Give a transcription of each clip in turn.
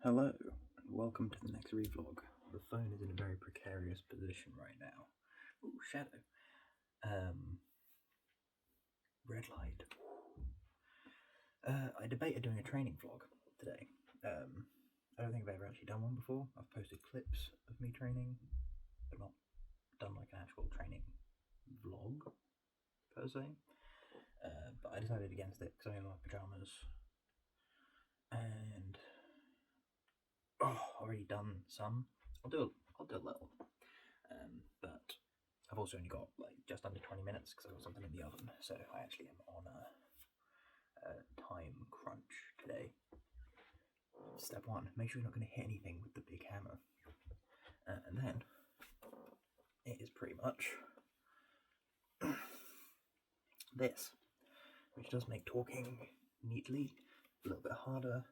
Hello, and welcome to the next ReeVlog. The phone is in a very precarious position right now. Ooh, shadow. Red light. I debated doing a training vlog today. I don't think I've ever actually done one before. I've posted clips of me training, but not done like an actual training vlog, per se. But I decided against it because I'm in my pyjamas. And I've already done some. I'll do a little. But I've also only got like just under 20 minutes because I've got something in the oven, so I actually am on a time crunch today. Step one, make sure you're not going to hit anything with the big hammer. And then it is pretty much this, which does make talking neatly a little bit harder,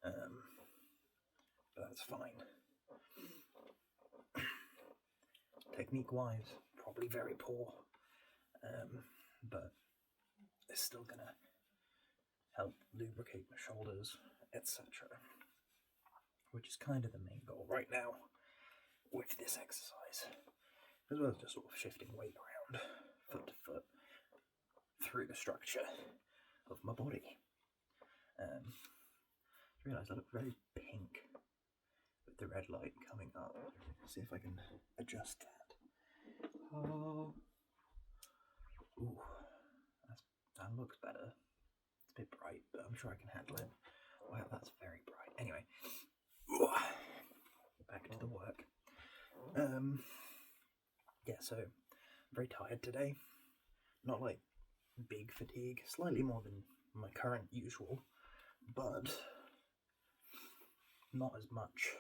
but that's fine. Technique wise, probably very poor, but it's still gonna help lubricate my shoulders, etc. Which is kind of the main goal right now with this exercise, as well as just sort of shifting weight around foot to foot through the structure of my body. I realised I look very pink with the red light coming up. Let's see if I can adjust that. Oh, ooh, that looks better. It's a bit bright, but I'm sure I can handle it. Wow, that's very bright. Anyway, back to the work. Yeah, so I'm very tired today. Not like big fatigue, slightly more than my current usual, but not as much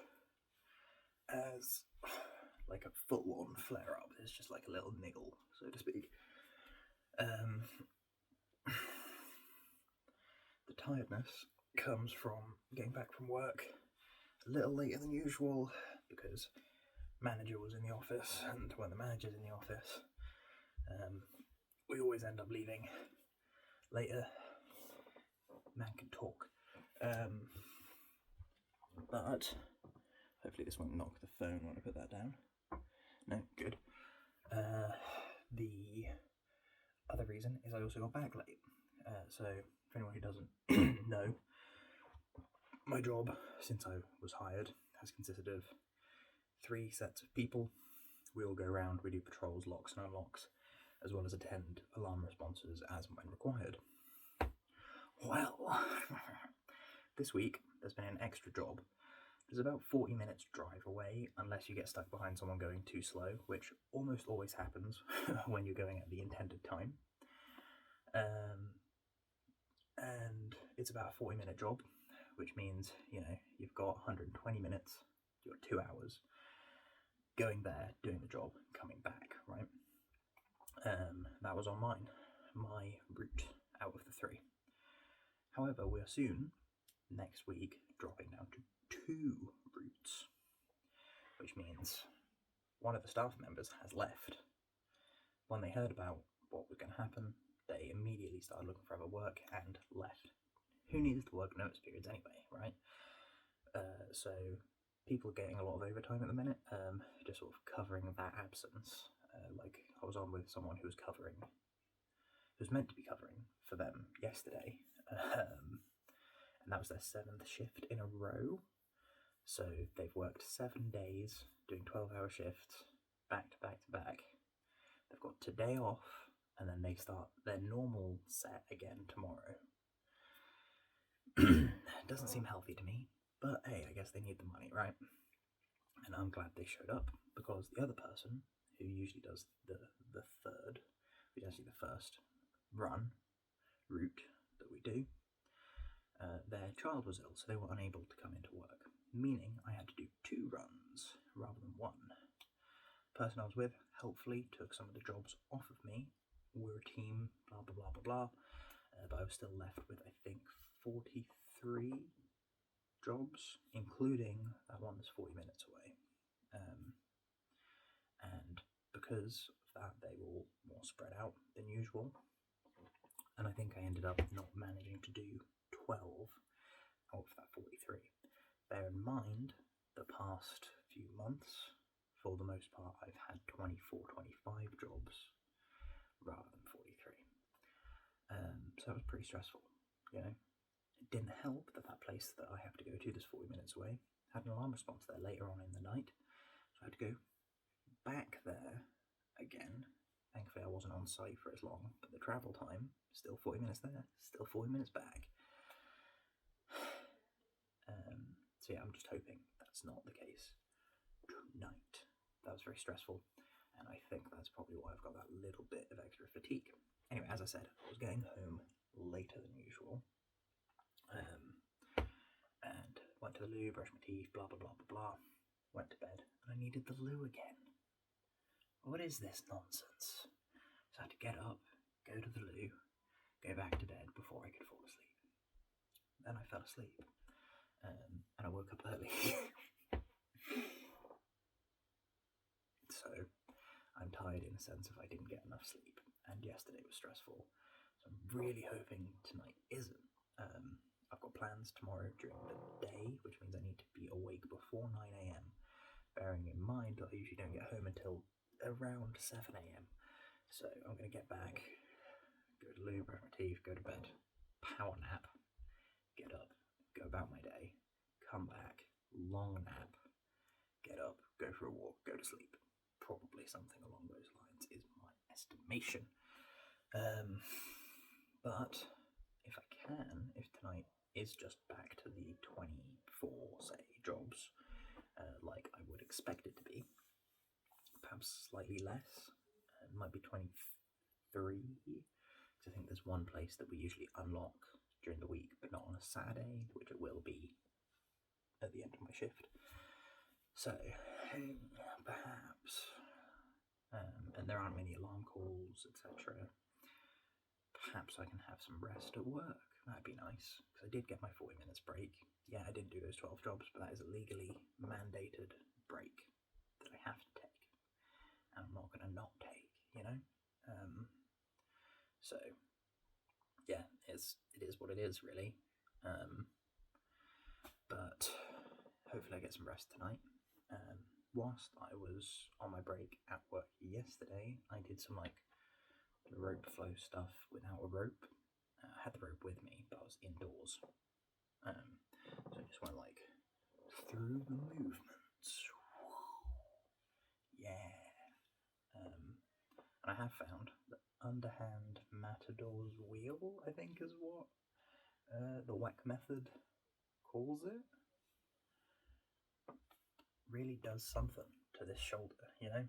as like a full-on flare-up. It's just like a little niggle, so to speak. The tiredness comes from getting back from work a little later than usual because manager was in the office, and when the manager's in the office, we always end up leaving later. Man can talk. But hopefully this won't knock the phone when I put that down. No, good. The other reason is I also got back late. So for anyone who doesn't know, my job since I was hired has consisted of 3 sets of people. We all go around, we do patrols, locks and unlocks, as well as attend alarm responses as and when required. Well, this week there's been an extra job. There's about 40 minutes drive away, unless you get stuck behind someone going too slow, which almost always happens when you're going at the intended time. And it's about a 40-minute job, which means, you've got 120 minutes, you've got 2 hours going there, doing the job, coming back, right? That was on my route out of the 3. However, we are soon, next week, dropping down to 2 routes, which means one of the staff members has left. When they heard about what was going to happen, they immediately started looking for other work and left. Who needs to work notice periods anyway, right? So people are getting a lot of overtime at the minute, just sort of covering that absence. Like I was on with someone who was meant to be covering for them yesterday, and that was their 7th shift in a row. So they've worked 7 days doing 12-hour shifts back to back to back. They've got today off, and then they start their normal set again tomorrow. Doesn't seem healthy to me, but hey, I guess they need the money, right? And I'm glad they showed up, because the other person, who usually does the third, which is actually the first route that we do, their child was ill, so they were unable to come into work, meaning I had to do 2 runs rather than 1. The person I was with helpfully took some of the jobs off of me. We're a team, blah blah blah blah blah, but I was still left with, I think, 43 jobs, including that one that's 40 minutes away. And because of that, they were all more spread out than usual, and I think I ended up not managing to do 12 out of that 43. Bear in in mind, the past few months, for the most part, I've had 24, 25 jobs rather than 43. So it was pretty stressful, you know. It didn't help that that place that I have to go to, that's 40 minutes away, had an alarm response there later on in the night. So I had to go back there again. Thankfully I wasn't on site for as long, but the travel time, still 40 minutes there, still 40 minutes back. So yeah, I'm just hoping that's not the case tonight. That was very stressful, and I think that's probably why I've got that little bit of extra fatigue. Anyway, as I said, I was getting home later than usual, and went to the loo, brushed my teeth, blah blah blah blah blah, went to bed, and I needed the loo again. What is this nonsense? So I had to get up, go to the loo, go back to bed before I could fall asleep. Then I fell asleep, and I woke up early. So I'm tired in a sense if I didn't get enough sleep, and yesterday was stressful. So I'm really hoping tonight isn't. I've got plans tomorrow during the day, which means I need to be awake before 9 a.m. Bearing in mind that I usually don't get home until around 7 a.m. So I'm going to get back, go to the loo, brush my teeth, go to bed, power nap, get up, go about my day, come back, long nap, get up, go for a walk, go to sleep. Probably something along those lines is my estimation. But if I can, if tonight is just back to the 24, say, jobs, like I would expect it to be, perhaps slightly less, it might be 23, because I think there's one place that we usually unlock during the week, but not on a Saturday, which it will be at the end of my shift. So, perhaps, and there aren't many alarm calls, etc. Perhaps I can have some rest at work. That'd be nice, because I did get my 40 minutes break. Yeah, I didn't do those 12 jobs, but that is a legally mandated break that I have to take, and I'm not going to not take, you know? So, yeah, it is what it is, really. But hopefully I get some rest tonight. Whilst I was on my break at work yesterday, I did some rope flow stuff without a rope. I had the rope with me, but I was indoors. So I just went through the movements. Yeah. And I have found that underhand matador's wheel, I think is what the WEC method calls it, really does something to this shoulder, you know,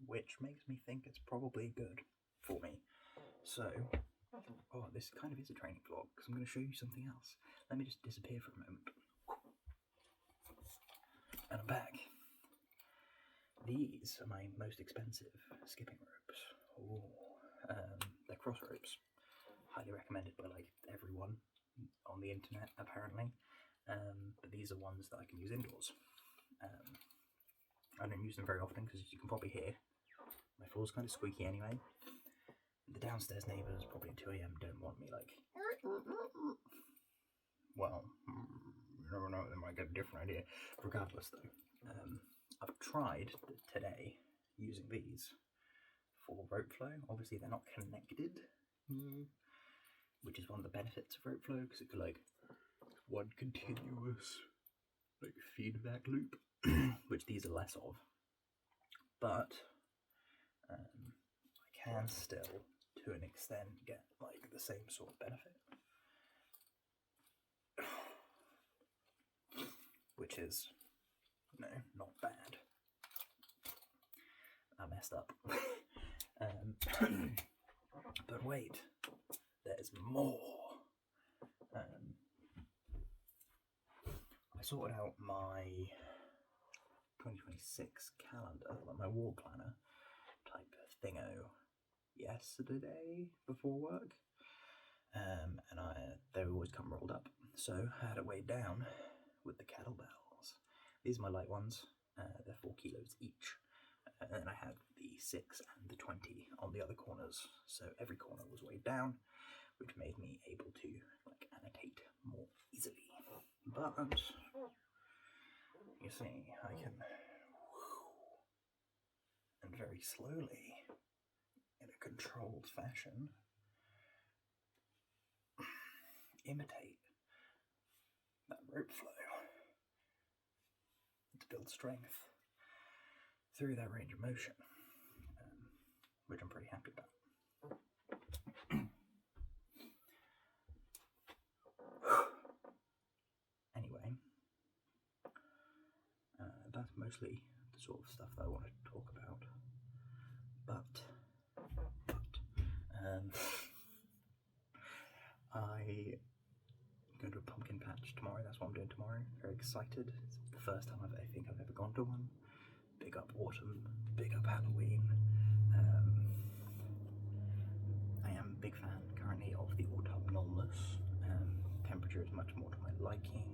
which makes me think it's probably good for me. So, this kind of is a training vlog, because I'm going to show you something else. Let me just disappear for a moment. And I'm back. These are my most expensive skipping ropes. They're cross ropes. Highly recommended by everyone on the internet, apparently. But these are ones that I can use indoors. I don't use them very often because, as you can probably hear, my floor's kind of squeaky anyway. The downstairs neighbours, probably at 2 a.m, don't want me well, you never know, they might get a different idea. Regardless, though, I've tried today using these for rope flow. Obviously, they're not connected, which is one of the benefits of rope flow, because it could one continuous feedback loop, which these are less of. But I can still, to an extent, get the same sort of benefit, which is, not bad. I messed up. But wait, there's more. I sorted out my 2026 calendar, my wall planner type thingo, yesterday before work, and they always come rolled up, so I had it weighed down with the kettlebells. These are my light ones. They're 4 kilos each, and then I had the 6 and the 20 on the other corners, so every corner was weighed down, which made me able to annotate more easily. But You see, I can, and very slowly, in a controlled fashion, imitate that rope flow to build strength through that range of motion, which I'm pretty happy about. Anyway, that's mostly the sort of stuff that I want to talk about. But I go to a pumpkin patch tomorrow. That's what I'm doing tomorrow. Very excited. It's the first time I think I've ever gone to one. Big up autumn, big up Halloween. I am a big fan currently of the autumnalness. Temperature is much more to my liking.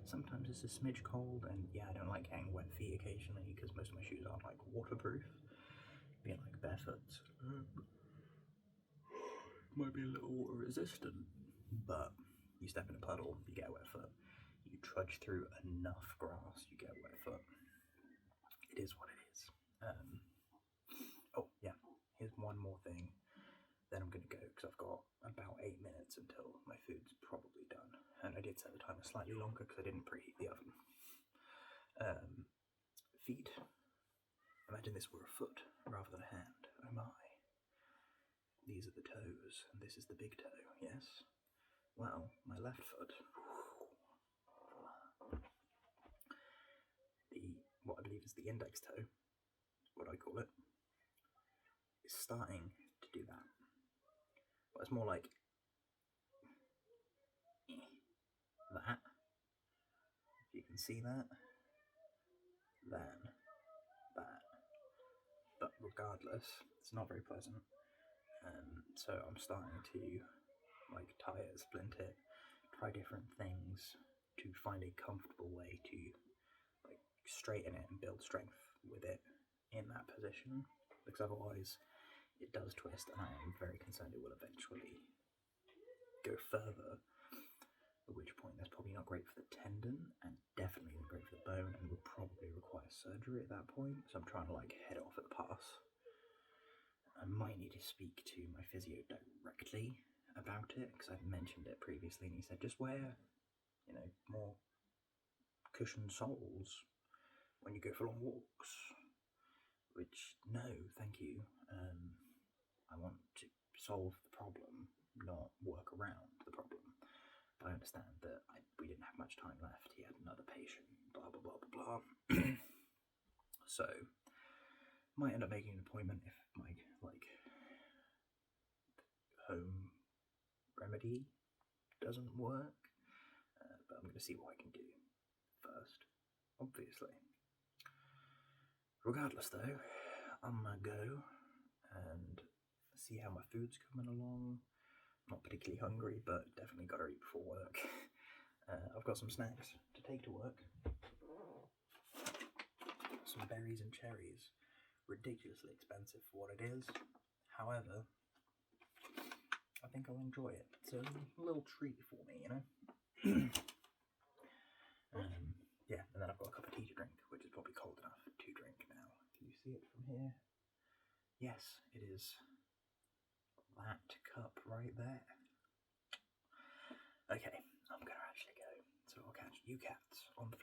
Sometimes it's a smidge cold, and yeah, I don't like getting wet feet occasionally because most of my shoes aren't like waterproof. Being like barefoot might be a little water resistant, but you step in a puddle, you get a wet foot. You trudge through enough grass, you get a wet foot. It is what it is. Oh yeah, here's one more thing. Then I'm going to go because I've got about 8 minutes until my food's probably done. And I did set the timer slightly longer because I didn't preheat the oven. Feet. Imagine this were a foot rather than a hand. Oh my. These are the toes, and this is the big toe, yes? Well, my left foot, what I believe is the index toe, what I call it, is starting to do that. Well, it's more like that, if you can see that, then that. But regardless, it's not very pleasant. So I'm starting to like tie it, splint it, try different things to find a comfortable way to like straighten it and build strength with it in that position, because otherwise it does twist, and I am very concerned it will eventually go further, at which point that's probably not great for the tendon and definitely not great for the bone and will probably require surgery at that point. So I'm trying to like head off at the pass. I might need to speak to my physio directly about it because I've mentioned it previously, and he said just wear, you know, more cushioned soles when you go for long walks. Which, no, thank you. I want to solve the problem, not work around the problem. But I understand that we didn't have much time left. He had another patient, blah, blah, blah, blah, blah. So, might end up making an appointment if my, like, home remedy doesn't work. But I'm going to see what I can do first, obviously. Regardless, though, I'm going to go and see how my food's coming along. Not particularly hungry, but definitely got to eat before work. I've got some snacks to take to work. Some berries and cherries. Ridiculously expensive for what it is. However, I think I'll enjoy it. It's a little treat for me, you know? Yeah, and then I've got a cup of tea to drink, which is probably cold enough to drink now. Can you see it from here? Yes, it is that cup right there. Okay, I'm going to actually go. So I'll catch you cats on the